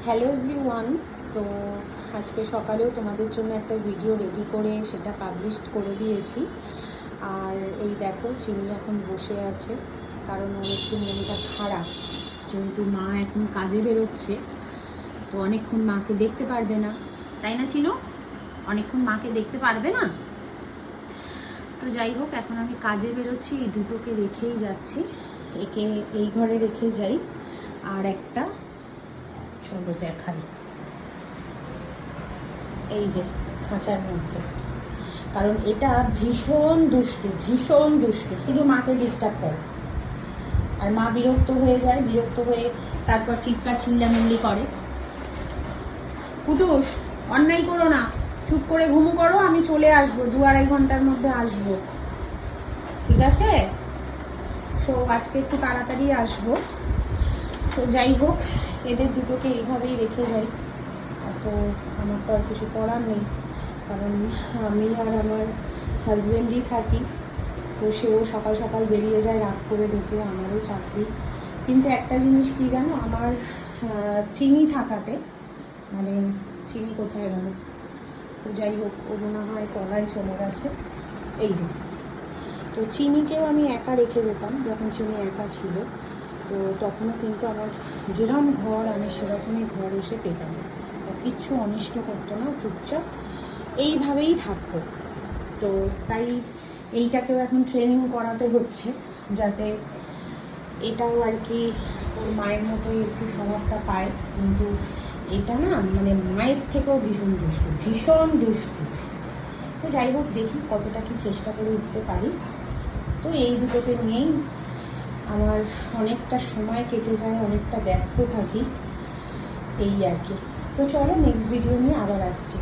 Hello everyone. তো আজকে সকালেও তোমাদের জন্য একটা ভিডিও রেডি করে সেটা পাবলিশ করে দিয়েছি। আর এই দেখো চিনি এখন বসে আছে, কারণ ওর একটু মনটা খারাপ, যেহেতু মা এখন কাজে বেরোচ্ছে, তো অনেকক্ষণ মাকে দেখতে পারবে না, তাই না চিনু? অনেকক্ষণ মাকে দেখতে পারবে না। তো যাই হোক, এখন আমি কাজে বেরোচ্ছি, এই দুটোকে রেখেই যাচ্ছি। একে এই ঘরে রেখে যাই, আর একটা চলো দেখাই, এই যে খাঁচার মধ্যে। কারণ এটা ভীষণ দুষ্টু, ভীষণ দুষ্টু, শুধু মাকে ডিস্টার্ব করে। আর মা বিরক্ত হয়ে যায়, বিরক্ত হয়ে তারপর চিৎকার চিল্লামিল্লি করে। কুটুস, অন্যায় করো না, চুপ করে ঘুমু করো, আমি চলে আসবো, 2-2.5 ঘন্টার মধ্যে আসবো, ঠিক আছে? সো আজকে একটু তাড়াতাড়ি আসবো। তো যাই হোক, এদের দুটোকে এইভাবেই রেখে যাই। তো আমার তো আর কিছু করার নেই, কারণ আমি আর আমার হাজব্যান্ডই থাকি। তো সেও সকাল সকাল বেরিয়ে যায়, রাত করে ঢুকে, আমারও চাকরি। কিন্তু একটা জিনিস কি জানো, আমার চিনি থাকাতে, মানে চিনি কোথায় গেল? তো যাই হোক, ও মনে হয় তলায় চলে গেছে, এই যে। তো চিনিকেও আমি একা রেখে যেতাম যখন চিনি একা ছিল, তো তখনও কিন্তু আমার যেরকম ঘর, আমি সেরকমই ঘর এসে পেতাম, কিচ্ছু অনিষ্ট করতো না, চুপচাপ এইভাবেই থাকতো। তো তাই এইটাকেও এখন ট্রেনিং করাতে হচ্ছে, যাতে এটাও আর কি ওর মায়ের মতোই একটু স্বভাবটা পায়। কিন্তু এটা না, মানে মায়ের থেকেও ভীষণ দুষ্টু, ভীষণ দুষ্টু। তো যাই হোক, দেখি কতটা কি চেষ্টা করে উঠতে পারি। তো এই দুটোকে নিয়েই আমার অনেকটা সময় কেটে যায়, অনেকটা ব্যস্ত থাকি, এই আর কি। তো চলো নেক্সট ভিডিও নিয়ে আবার আসছি।